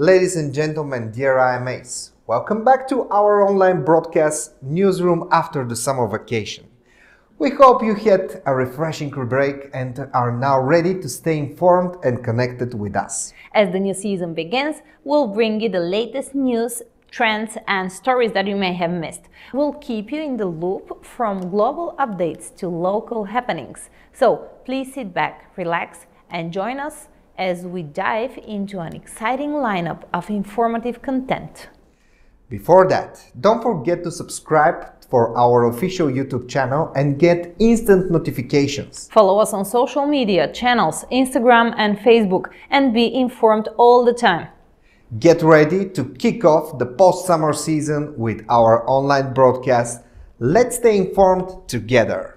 Ladies and gentlemen, dear IMAs, welcome back to our online broadcast newsroom after the summer vacation. We hope you had a refreshing break and are now ready to stay informed and connected with us. As the new season begins, we'll bring you the latest news, trends and stories that you may have missed. We'll keep you in the loop from global updates to local happenings. So please sit back, relax and join us as we dive into an exciting lineup of informative content. Before that, don't forget to subscribe for our official YouTube channel and get instant notifications. Follow us on social media channels, Instagram and Facebook, and be informed all the time. Get ready to kick off the post-summer season with our online broadcast. Let's stay informed together.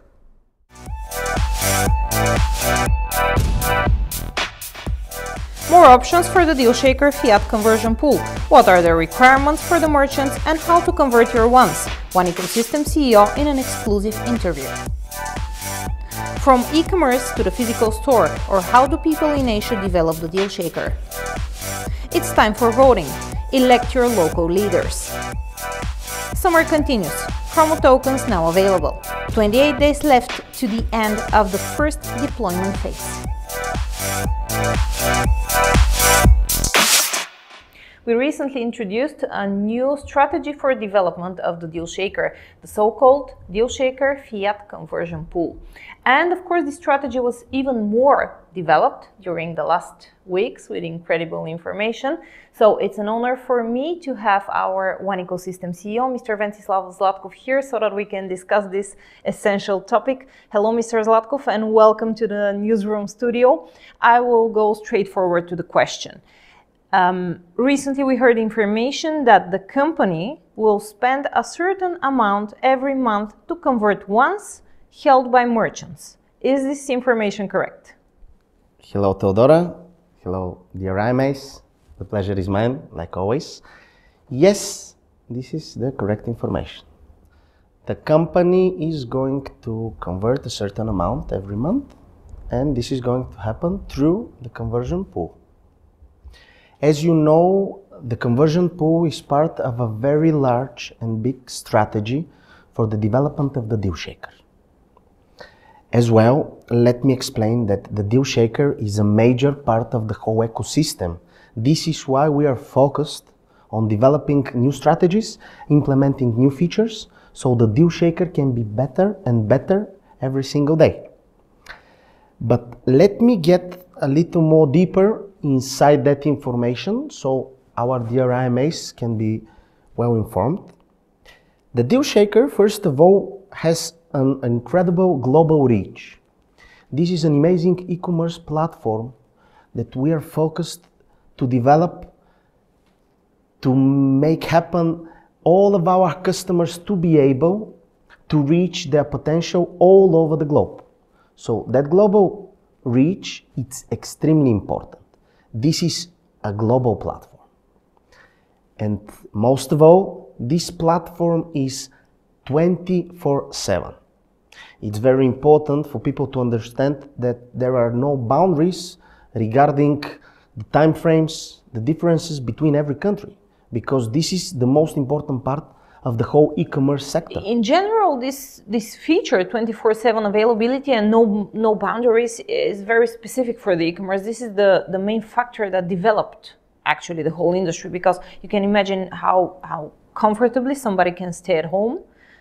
More options for the 딜쉐이커 fiat conversion pool. What are the requirements for the merchants and how to convert your ones? ONEcosystems CEO in an exclusive interview. From e-commerce to the physical store, or how do people in Asia develop the 딜쉐이커? It's time for voting. Elect your local leaders. Summer continues. Promo tokens now available. 28 days left to the end of the first deployment phase. We recently introduced a new strategy for development of the 딜쉐이커, the so-called 딜쉐이커 fiat conversion pool. And of course, this strategy was even more developed during the last weeks with incredible information. So it's an honor for me to have our ONEcosystems CEO, Mr. Ventsislav Zlatkov, here so that we can discuss this essential topic. Hello, Mr. Zlatkov, and welcome to the newsroom studio. I will go straight forward to the question. Recently, we heard information that the company will spend a certain amount every month to convert ones held by merchants. Is this information correct? Hello, Teodora. Hello, dear IMAs. The pleasure is mine, like always. Yes, this is the correct information. The company is going to convert a certain amount every month, and this is going to happen through the conversion pool. As you know, the conversion pool is part of a very large and big strategy for the development of the 딜쉐이커. As well, let me explain that the 딜쉐이커 is a major part of the whole ecosystem. This is why we are focused on developing new strategies, implementing new features, so the 딜쉐이커 can be better and better every single day. But let me get a little more deeper inside that information so our dear IMAs can be well informed. The 딜쉐이커, first of all, has an incredible global reach. This is an amazing e-commerce platform that we are focused to develop to make happen all of our customers to be able to reach their potential all over the globe. So that global reach, it's extremely important. This is a global platform. And most of all, this platform is 24/7. It's very important for people to understand that there are no boundaries regarding the time frames, the differences between every country, because this is the most important part of the whole e-commerce sector. In general, this feature, 24/7 availability and no boundaries, is very specific for the e-commerce. This is the main factor that developed actually the whole industry, because you can imagine how comfortably somebody can stay at home,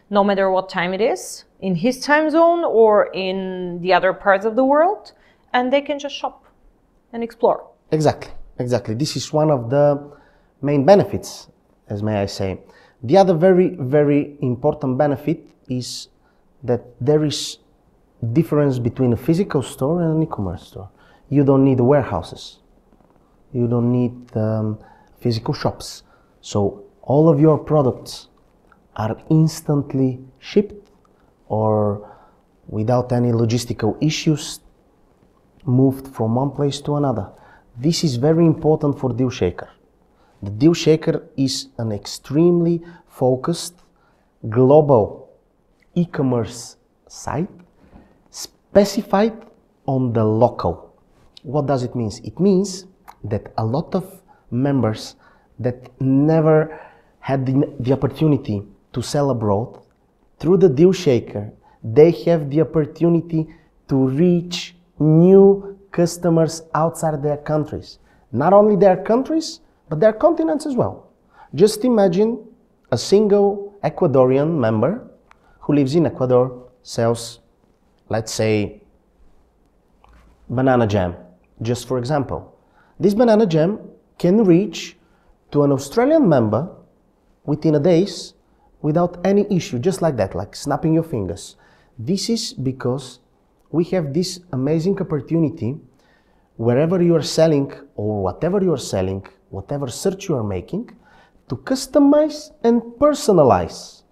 no matter what time it is, in his time zone or in the other parts of the world, and they can just shop and explore. Exactly. This is one of the main benefits, as may I say. The other very, very important benefit is that there is difference between a physical store and an e-commerce store. You don't need warehouses. You don't need physical shops. So all of your products are instantly shipped or without any logistical issues moved from one place to another. This is very important for 딜쉐이커. The 딜쉐이커 is an extremely focused global e-commerce site specified on the local. What does it mean? It means that a lot of members that never had the opportunity to sell abroad, through the 딜쉐이커, they have the opportunity to reach new customers outside their countries. Not only their countries, but their continents as well. Just imagine a single Ecuadorian member who lives in Ecuador, sells, let's say, banana jam, just for example. This banana jam can reach to an Australian member within a days without any issue, just like that, like snapping your fingers. This is because we have this amazing opportunity wherever you are selling or whatever you are selling, whatever search you are making, to customize and personalize.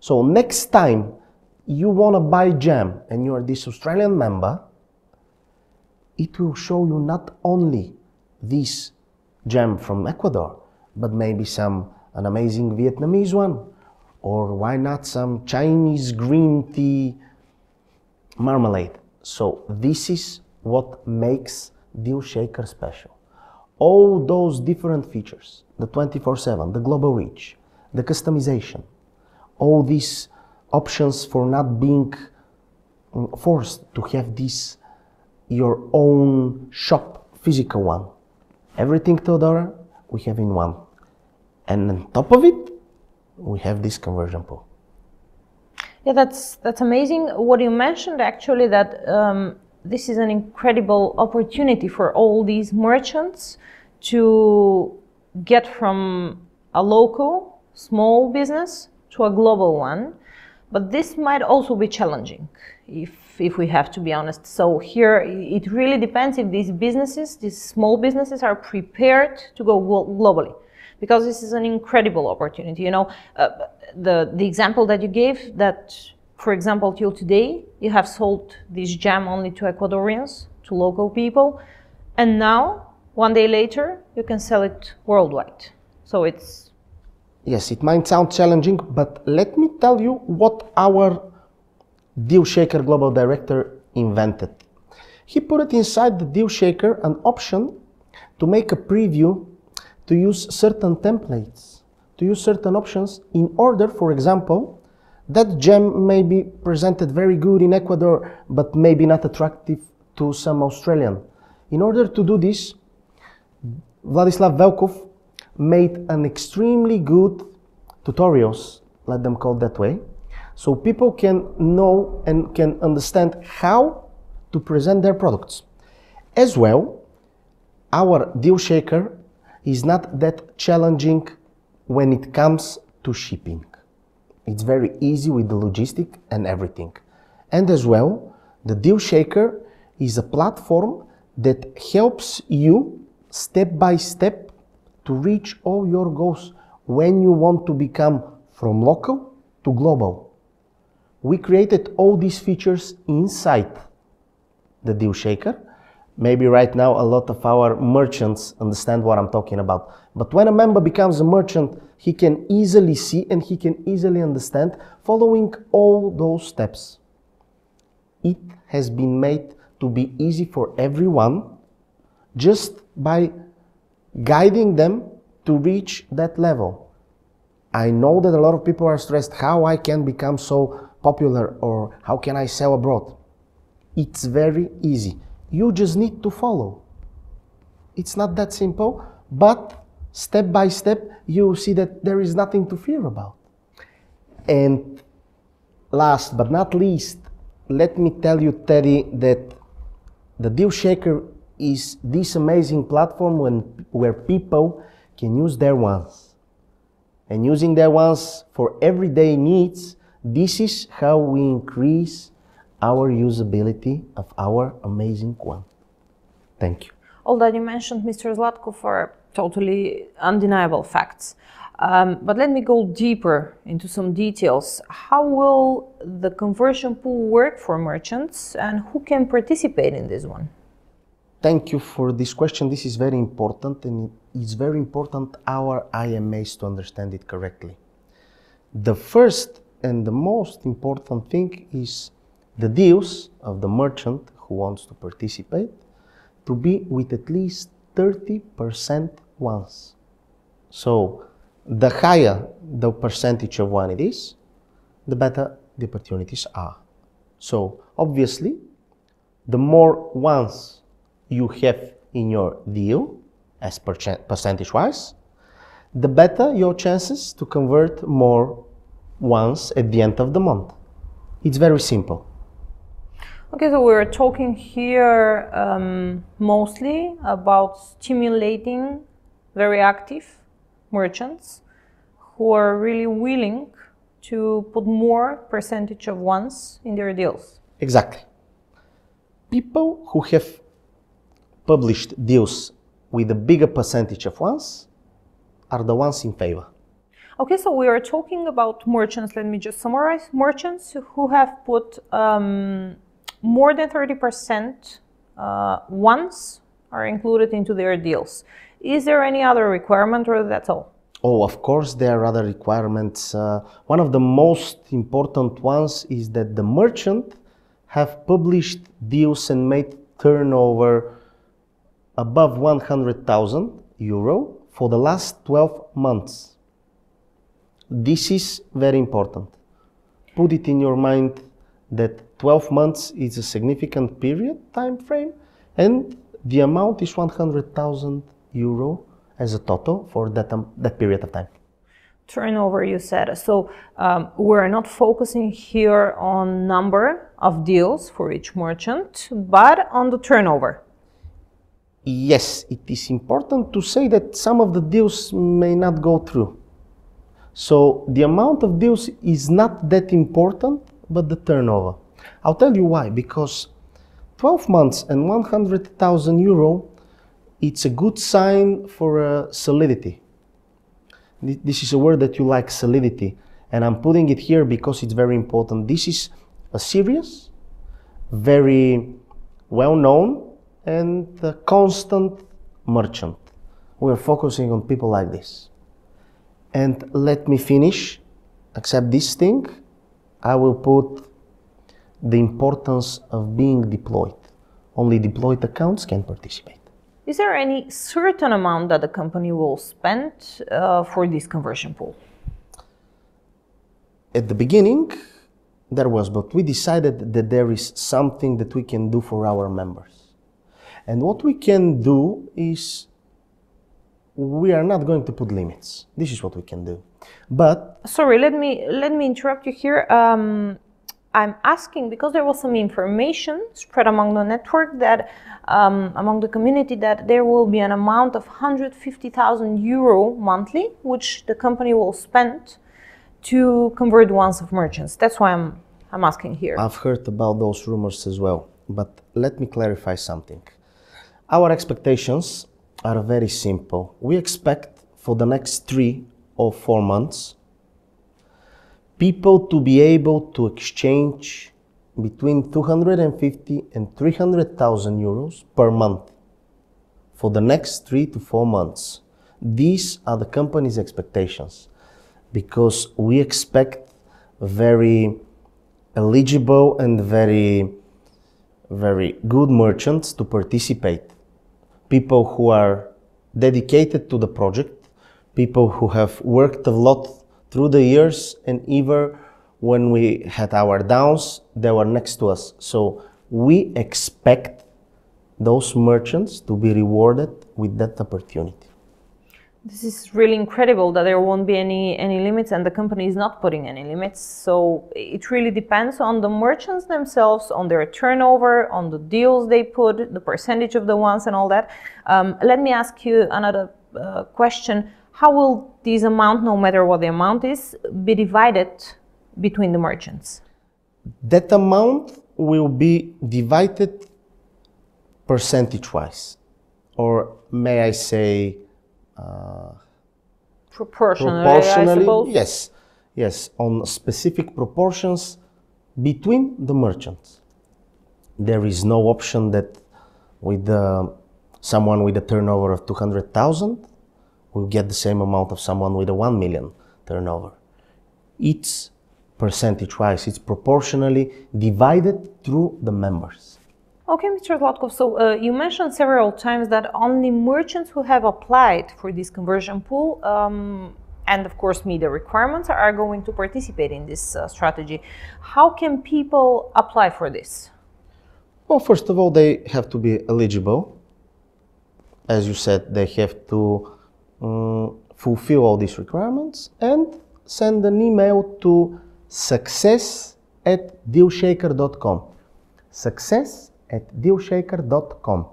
So next time you want to buy jam and you are this Australian member, it will show you not only this jam from Ecuador, but maybe an amazing Vietnamese one, or why not some Chinese green tea marmalade. So this is what makes 딜쉐이커 special. All those different features, the 24/7, the global reach, the customization, all these options for not being forced to have this your own shop, physical one. Everything, Theodora, we have in one. And on top of it, we have this conversion pool. Yeah, that's amazing. What you mentioned actually, that this is an incredible opportunity for all these merchants to get from a local small business to a global one. But this might also be challenging, if we have to be honest. So here it really depends if these businesses, these small businesses, are prepared to go globally. Because this is an incredible opportunity. You know, the example that you gave, that, for example, till today, you have sold this jam only to Ecuadorians, to local people, and now, one day later, you can sell it worldwide. So it's... Yes, it might sound challenging, but let me tell you what our 딜쉐이커 Global Director invented. He put it inside the 딜쉐이커 an option to make a preview, to use certain templates, to use certain options in order, for example, that gem may be presented very good in Ecuador, but maybe not attractive to some Australian. In order to do this, Vladislav Velkov made an extremely good tutorials, let them call it that way, so people can know and can understand how to present their products. As well, our 딜쉐이커 is not that challenging when it comes to shipping. It's very easy with the logistic and everything. And as well, the 딜쉐이커 is a platform that helps you step by step to reach all your goals when you want to become from local to global. We created all these features inside the 딜쉐이커. Maybe right now a lot of our merchants understand what I'm talking about. But when a member becomes a merchant, he can easily see and he can easily understand following all those steps. It has been made to be easy for everyone just by guiding them to reach that level. I know that a lot of people are stressed how I can become so popular or how can I sell abroad. It's very easy. You just need to follow. It's not that simple, but step by step, you will see that there is nothing to fear about. And last but not least, let me tell you, Teddy, that the 딜쉐이커 is this amazing platform where people can use their ones. And using their ones for everyday needs, this is how we increase our usability of our amazing one. Thank you. All that you mentioned, Mr. Zlatkov, are totally undeniable facts. But let me go deeper into some details. How will the conversion pool work for merchants and who can participate in this one? Thank you for this question. This is very important, and it's very important our IMAs to understand it correctly. The first and the most important thing is the deals of the merchant who wants to participate to be with at least 30% ones. So the higher the percentage of one it is, the better the opportunities are. So obviously, the more ones you have in your deal, as percentage-wise, the better your chances to convert more ones at the end of the month. It's very simple. Okay, so we're talking here mostly about stimulating very active merchants who are really willing to put more percentage of ones in their deals. Exactly. People who have published deals with a bigger percentage of ones are the ones in favor. Okay, so we are talking about merchants. Let me just summarize. Merchants who have put more than 30% ones are included into their deals. Is there any other requirement, or that's all? Oh, of course, there are other requirements. One of the most important ones is that the merchant have published deals and made turnover above 100,000 euro for the last 12 months. This is very important. Put it in your mind that 12 months is a significant time frame, and the amount is 100,000 euro as a total for that period of time. Turnover, you said. So we're not focusing here on number of deals for each merchant, but on the turnover. Yes, it is important to say that some of the deals may not go through. So the amount of deals is not that important, but the turnover. I'll tell you why. Because 12 months and 100,000 euro, it's a good sign for solidity. This is a word that you like, solidity. And I'm putting it here because it's very important. This is a serious, very well-known, and a constant merchant. We're focusing on people like this. And let me finish, except this thing, I will put the importance of being deployed. Only deployed accounts can participate. Is there any certain amount that the company will spend for this conversion pool? At the beginning, there was, but we decided that there is something that we can do for our members. And what we can do is, we are not going to put limits. This is what we can do. But sorry, let me interrupt you here. I'm asking because there was some information spread among the network that among the community that there will be an amount of 150,000 euro monthly, which the company will spend to convert ones of merchants. That's why I'm asking here. I've heard about those rumors as well. But let me clarify something. Our expectations are very simple. We expect for the next 3 or 4 months people to be able to exchange between 250 and 300,000 euros per month for the next 3 to 4 months. These are the company's expectations, because we expect very eligible and very good merchants to participate. People who are dedicated to the project, people who have worked a lot through the years, and even when we had our downs, they were next to us. So we expect those merchants to be rewarded with that opportunity. This is really incredible that there won't be any limits, and the company is not putting any limits. So it really depends on the merchants themselves, on their turnover, on the deals they put, the percentage of the ones and all that. Let me ask you another question. How will this amount, no matter what the amount is, be divided between the merchants? That amount will be divided percentage-wise, or may I say proportionally, I suppose? Yes, on specific proportions between the merchants. There is no option that with someone with a turnover of 200,000 will get the same amount of someone with a 1 million turnover. It's percentage-wise, it's proportionally divided through the members. Okay, Mr. Zlatkov, so you mentioned several times that only merchants who have applied for this conversion pool and of course meet the requirements are going to participate in this strategy. How can people apply for this? Well, first of all, they have to be eligible. As you said, they have to fulfill all these requirements and send an email to success@딜쉐이커.com. success@딜쉐이커.com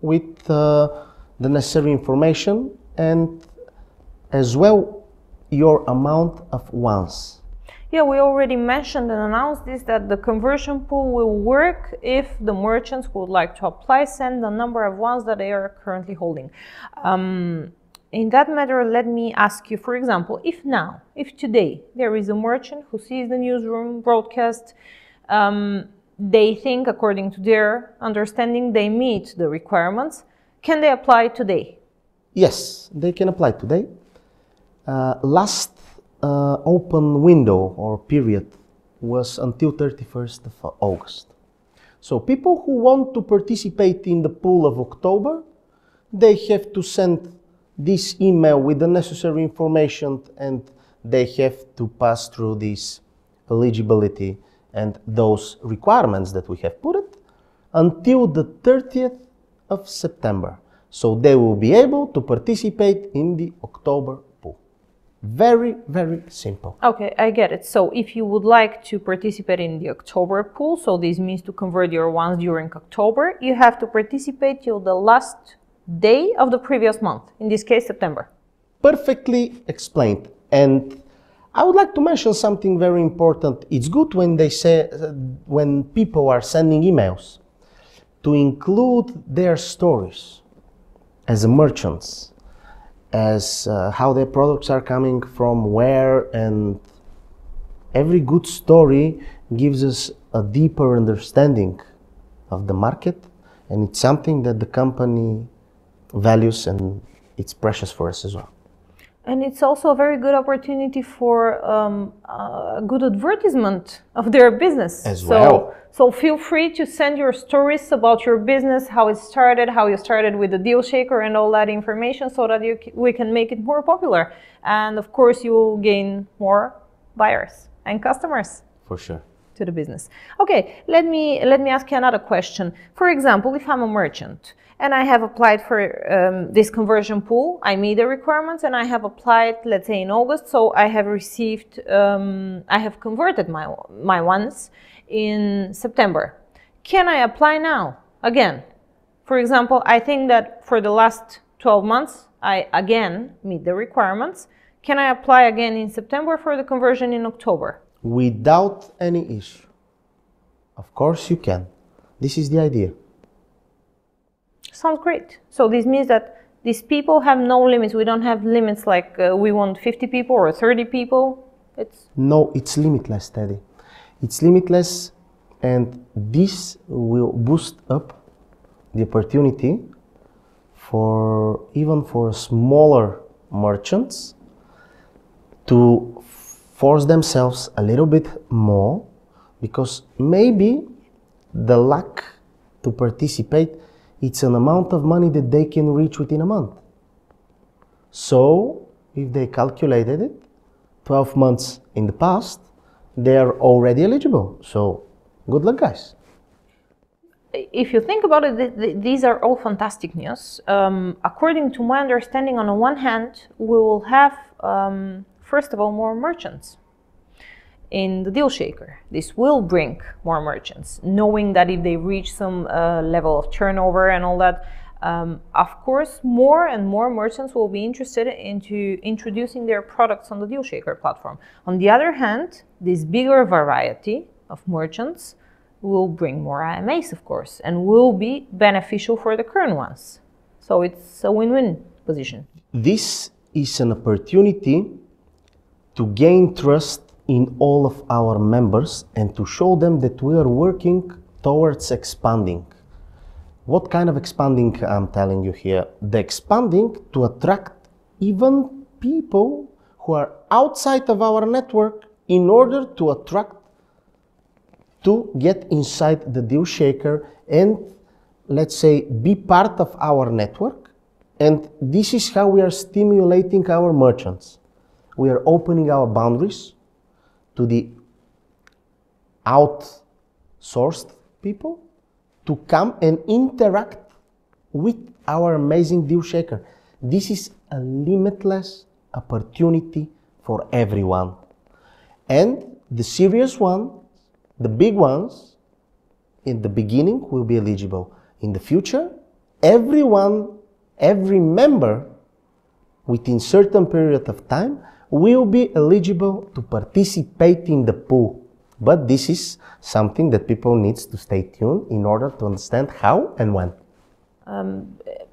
with the necessary information and as well your amount of ones. Yeah, we already mentioned and announced this, that the conversion pool will work if the merchants who would like to apply send the number of ones that they are currently holding. In that matter, let me ask you, for example, if today there is a merchant who sees the newsroom broadcast, they think, according to their understanding, they meet the requirements, can they apply today? Yes, they can apply today. Last open window or period was until 31st of August. So people who want to participate in the pool of October, they have to send this email with the necessary information and they have to pass through this eligibility and those requirements that we have put it until the 30th of September. So they will be able to participate in the October pool. Very, very simple. Okay, I get it. So if you would like to participate in the October pool, so this means to convert your ones during October, you have to participate till the last day of the previous month, in this case September. Perfectly explained. And I would like to mention something very important. It's good when they say, when people are sending emails, to include their stories as merchants, as how their products are coming from where, and every good story gives us a deeper understanding of the market, and it's something that the company values and it's precious for us as well. And it's also a very good opportunity for a good advertisement of their business. As well. So feel free to send your stories about your business, how it started, how you started with the 딜쉐이커 and all that information, so that we can make it more popular. And of course you will gain more buyers and customers. For sure. To the business. Okay, let me ask you another question. For example, if I'm a merchant and I have applied for this conversion pool, I meet the requirements, and I have applied, let's say in August, so I have received, I have converted my ones in September. Can I apply now again? For example, I think that for the last 12 months, I again meet the requirements. Can I apply again in September for the conversion in October? Without any issue. Of course you can. This is the idea. Sounds great. So this means that these people have no limits. We don't have limits like we want 50 people or 30 people. No, it's limitless, Teddy. It's limitless, and this will boost up the opportunity for even for smaller merchants to force themselves a little bit more, because maybe the lack to participate, it's an amount of money that they can reach within a month. So if they calculated it 12 months in the past, they are already eligible. So good luck, guys. If you think about it, these are all fantastic news. According to my understanding, on the one hand, we will have first of all, more merchants in the 딜쉐이커. This will bring more merchants, knowing that if they reach some level of turnover and all that, of course, more and more merchants will be interested into introducing their products on the 딜쉐이커 platform. On the other hand, this bigger variety of merchants will bring more IMAs, of course, and will be beneficial for the current ones. So it's a win-win position. This is an opportunity to gain trust in all of our members and to show them that we are working towards expanding. What kind of expanding I'm telling you here? The expanding to attract even people who are outside of our network in order to attract to get inside the deal shaker and, let's say, be part of our network. And this is how we are stimulating our merchants. We are opening our boundaries to the outsourced people to come and interact with our amazing deal shaker. This is a limitless opportunity for everyone. And the serious ones, the big ones, in the beginning will be eligible. In the future, everyone, every member, within certain period of time, will be eligible to participate in the pool. But this is something that people need to stay tuned in order to understand how and when.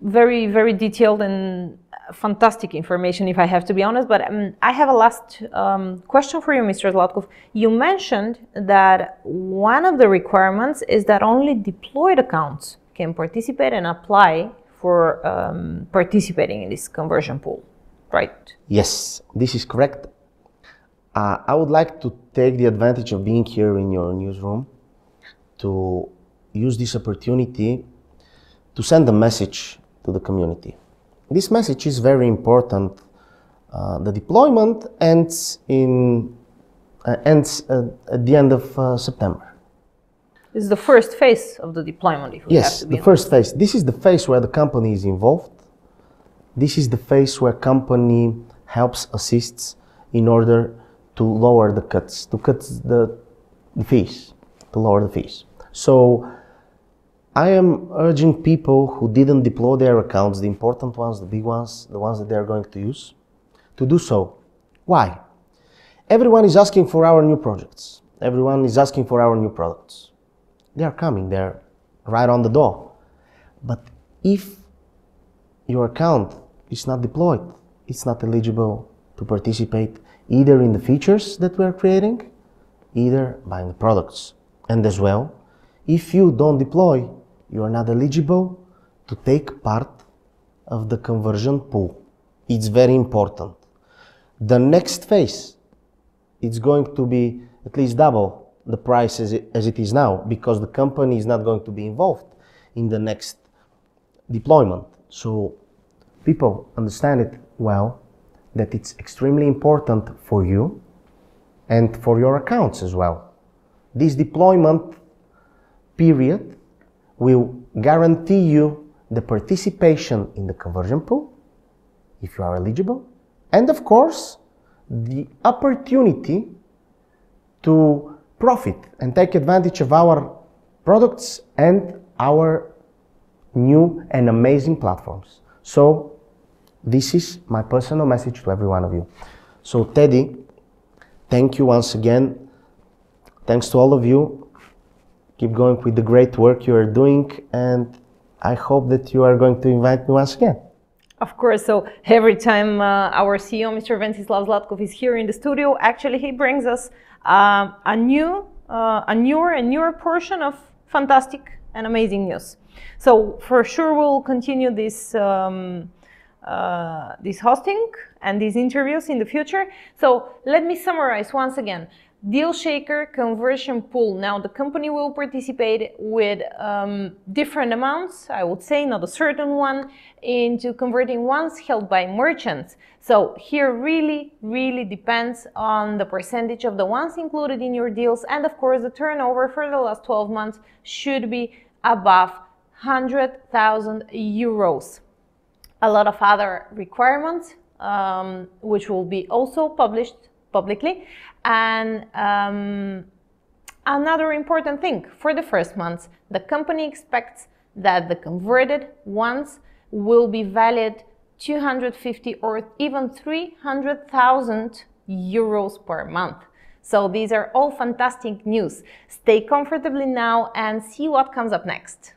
Very, very detailed and fantastic information, if I have to be honest. But I have a last question for you, Mr. Zlatkov. You mentioned that one of the requirements is that only deployed accounts can participate and apply for participating in this conversion pool, right? Yes, this is correct. I would like to take the advantage of being here in your newsroom to use this opportunity to send a message to the community. This message is very important. The deployment ends at the end of September. This is the first phase of the deployment. If we have to be the first phase. This is the phase where the company is involved. This is the phase where company helps, assists in order to lower the cuts, to cut the fees, to lower the fees. So I am urging people who didn't deploy their accounts, the important ones, the big ones, the ones that they are going to use, to do so. Why? Everyone is asking for our new projects. Everyone is asking for our new products. They are coming, they're right on the door. But if your account is not deployed, it's not eligible to participate either in the features that we are creating, either buying the products. And as well, if you don't deploy, you are not eligible to take part of the conversion pool. It's very important. The next phase, it's going to be at least double the price as it is now, because the company is not going to be involved in the next deployment. So people understand it well, that it's extremely important for you and for your accounts as well. This deployment period will guarantee you the participation in the conversion pool, if you are eligible, and of course, the opportunity to profit and take advantage of our products and our new and amazing platforms. So this is my personal message to every one of you. So Teddy, thank you once again. Thanks to all of you. Keep going with the great work you are doing, and I hope that you are going to invite me once again. Of course. So every time our CEO, Mr. Venceslav Zlatkov, is here in the studio, actually he brings us a newer portion of fantastic and amazing news. So for sure we'll continue this this hosting and these interviews in the future. So let me summarize once again. Deal Shaker conversion pool. Now the company will participate with different amounts, I would say, not a certain one, into converting ones held by merchants. So here really depends on the percentage of the ones included in your deals, and of course the turnover for the last 12 months should be above 100,000 euros. A lot of other requirements which will be also published publicly. And another important thing, for the first months, the company expects that the converted ones will be valued 250 or even 300,000 euros per month. So these are all fantastic news. Stay comfortably now and see what comes up next.